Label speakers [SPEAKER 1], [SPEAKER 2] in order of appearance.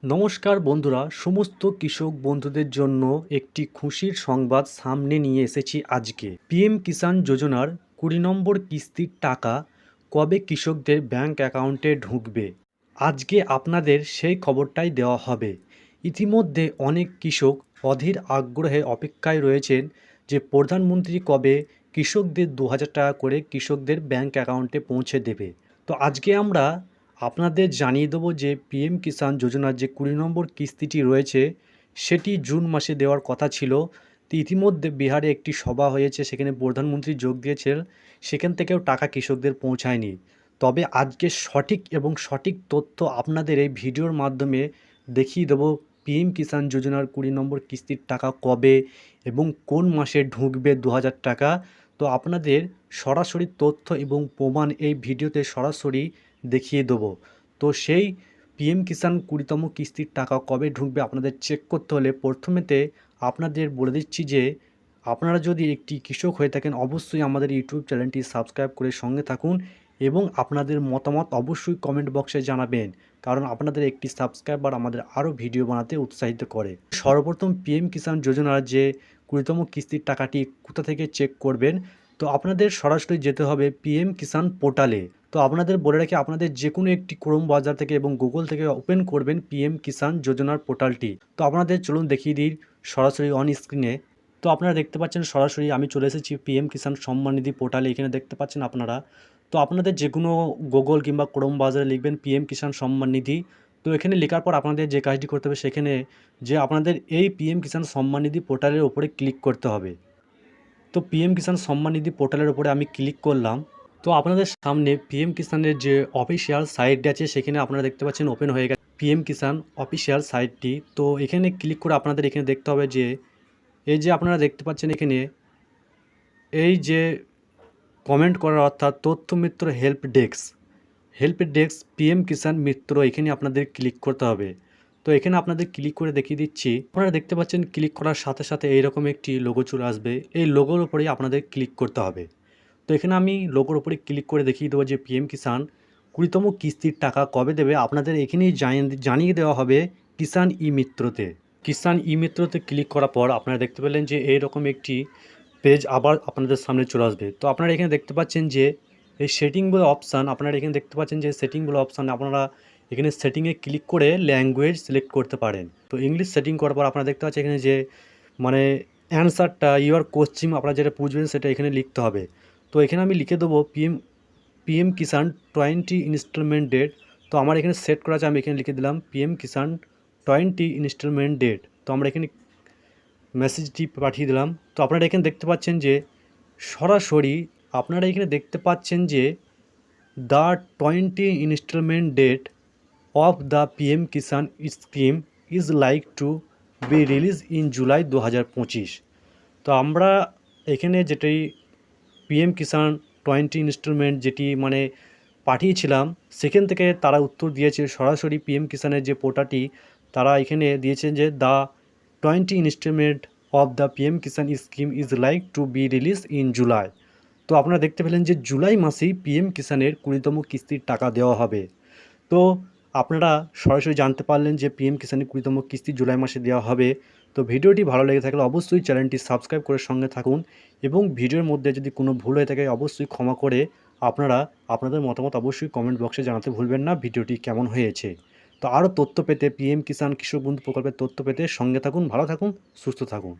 [SPEAKER 1] নমস্কার বন্ধুরা, সমস্ত কৃষক বন্ধুদের জন্য একটি খুশির সংবাদ সামনে নিয়ে এসেছি আজকে। পিএম কিষাণ যোজনার 20 নম্বর কিস্তির টাকা কবে কৃষকদের ব্যাংক অ্যাকাউন্টে ঢুকবে, আজকে আপনাদের সেই খবরটাই দেওয়া হবে। ইতিমধ্যে অনেক কৃষক অধীর আগ্রহে অপেক্ষায় রয়েছেন যে প্রধানমন্ত্রী কবে কৃষকদের 2000 টাকা করে কৃষকদের ব্যাংক অ্যাকাউন্টে পৌঁছে দেবে। তো আজকে আমরা আপনাদের জানিয়ে দেবো যে পিএম কিষাণ যোজনার যে 20 নম্বর কিস্তিটি রয়েছে সেটি জুন মাসে দেওয়ার কথা ছিল। তো ইতিমধ্যে বিহারে একটি সভা হয়েছে, সেখানে প্রধানমন্ত্রী যোগ দিয়েছেন, সেখান থেকেও টাকা কৃষকদের পৌঁছায়নি। তবে আজকে সঠিক তথ্য আপনাদের এই ভিডিওর মাধ্যমে দেখিয়ে দেবো পিএম কিষাণ যোজনার 20 নম্বর কিস্তির টাকা কবে এবং কোন মাসে ঢুকবে 2000 টাকা। তো আপনাদের সরাসরি তথ্য এবং প্রমাণ এই ভিডিওতে সরাসরি দেখিয়ে দেবো। তো সেই পিএম কিষাণ 20তম কিস্তির টাকা কবে ঢুকবে আপনাদের চেক করতে হলে প্রথমেতে আপনাদের বলে দিচ্ছি যে আপনারা যদি একটি কৃষক হয়ে থাকেন অবশ্যই আমাদের ইউটিউব চ্যানেলটি সাবস্ক্রাইব করে সঙ্গে থাকুন এবং আপনাদের মতামত অবশ্যই কমেন্ট বক্সে জানাবেন, কারণ আপনাদের একটি সাবস্ক্রাইবার আমাদের আরও ভিডিও বানাতে উৎসাহিত করে। সর্বপ্রথম পিএম কিষাণ যোজনার যে 20তম কিস্তির টাকাটি কোথা থেকে চেক করবেন, তো আপনাদের সরাসরি যেতে হবে পিএম কিষাণ পোর্টালে। তো আপনাদের বলে রাখি, আপনাদের যে কোনো একটি ক্রোম ব্রাউজার থেকে এবং গুগল থেকে ওপেন করবেন পিএম কিষাণ যোজনার পোর্টালটি। তো আপনাদের চলুন দেখিয়ে দিই সরাসরি অন স্ক্রিনে। তো আপনারা দেখতে পাচ্ছেন সরাসরি আমি চলে এসেছি পিএম কিষাণ সম্মান নিধি পোর্টালে, এখানে দেখতে পাচ্ছেন আপনারা। তো আপনাদের যে কোনো গুগল কিংবা ক্রোম ব্রাউজারে লিখবেন পিএম কিষাণ সম্মান নিধি। তো এখানে লেখার পর আপনাদের যে কাজটি করতে হবে সেখানে যে আপনাদের এই পিএম কিষাণ সম্মান নিধি পোর্টালের ওপরে ক্লিক করতে হবে। তো পিএম কিষাণ সম্মান নিধি পোর্টালের উপরে আমি ক্লিক করলাম। তো আপনাদের সামনে পিএম কিষাণের যে অফিসিয়াল সাইটটি আছে সেখানে আপনারা দেখতে পাচ্ছেন ওপেন হয়ে গেছে পিএম কিষাণ অফিসিয়াল সাইটটি। তো এখানে ক্লিক করে আপনাদের এখানে দেখতে হবে যে এই যে আপনারা দেখতে পাচ্ছেন এখানে এই যে কমেন্ট করার অর্থাৎ তথ্য মিত্র হেল্প ডেস্ক পিএম কিষাণ মিত্র, এখানে আপনাদের ক্লিক করতে হবে। তো এখানে আপনাদের ক্লিক করে দেখিয়ে দিচ্ছি, আপনারা দেখতে পাচ্ছেন ক্লিক করার সাথে সাথে এইরকম একটি লোগো চলে আসবে। এই লোগোর উপরেই আপনাদের ক্লিক করতে হবে। তো এখানে আমি লোগোর উপরে ক্লিক করে দেখিয়ে দেবো যে পিএম কিষাণ 20তম কিস্তির টাকা কবে দেবে আপনাদের এখানেই জানিয়ে দেওয়া হবে কিষাণ ই মিত্রতে। কিষাণ ই মিত্রতে ক্লিক করার পর আপনারা দেখতে পেলেন যে এইরকম একটি পেজ আবার আপনাদের সামনে চলে আসবে। তো আপনারা এখানে দেখতে পাচ্ছেন যে এই সেটিং বলে অপশান, আপনারা এখানে দেখতে পাচ্ছেন যে সেটিং বলে অপশান, আপনারা এখানে সেটিংয়ে ক্লিক করে ল্যাঙ্গুয়েজ সিলেক্ট করতে পারেন। তো ইংলিশ সেটিং করার পর আপনারা দেখতে পাচ্ছেন এখানে যে মানে অ্যান্সারটা ইউর কোশ্চিন আপনারা যেটা বুঝবেন সেটা এখানে লিখতে হবে। তো এখানে আমি লিখে দেবো পিএম কিষাণ 20 ইনস্টলমেন্ট ডেট। তো আমার এখানে সেট করা আছে, আমি এখানে লিখে দিলাম পিএম কিষাণ 20 ইনস্টলমেন্ট ডেট। তো আমরা এখানে মেসেজটি পাঠিয়ে দিলাম। তো আপনারা এখানে দেখতে পাচ্ছেন যে সরাসরি আপনারা এখানে দেখতে পাচ্ছেন যে the 20 instalment date of the PM Kisan scheme is like to be release in July 2025। তো আমরা এখানে যেটি পিএম কিষাণ 20 ইনস্টলমেন্ট যেটি মানে পাঠিয়েছিলাম সেখান থেকে তারা উত্তর দিয়েছে সরাসরি পিএম কিষাণের যে পোর্টালটি, তারা এখানে দিয়েছেন যে the 20 instalment of the PM Kisan scheme is like to be release in July. তো আপনারা দেখতে পেলেন যে জুলাই মাসেই পিএম কিষাণের 20তম কিস্তির টাকা দেওয়া হবে। তো আপনারা সরাসরি জানতে পারলেন যে পিএম কিষাণের 20তম কিস্তি জুলাই মাসে দেওয়া হবে। তো ভিডিওটি ভালো লেগে থাকলে অবশ্যই চ্যানেলটি সাবস্ক্রাইব করে সঙ্গে থাকুন এবং ভিডিওর মধ্যে যদি কোনো ভুল হয়ে থাকে অবশ্যই ক্ষমা করে আপনারা আপনাদের মতামত অবশ্যই কমেন্ট বক্সে জানাতে ভুলবেন না ভিডিওটি কেমন হয়েছে। তো আরও তথ্য পেতে পিএম কিষাণ কৃষক বন্ধু প্রকল্পের তথ্য পেতে সঙ্গে থাকুন, ভালো থাকুন, সুস্থ থাকুন।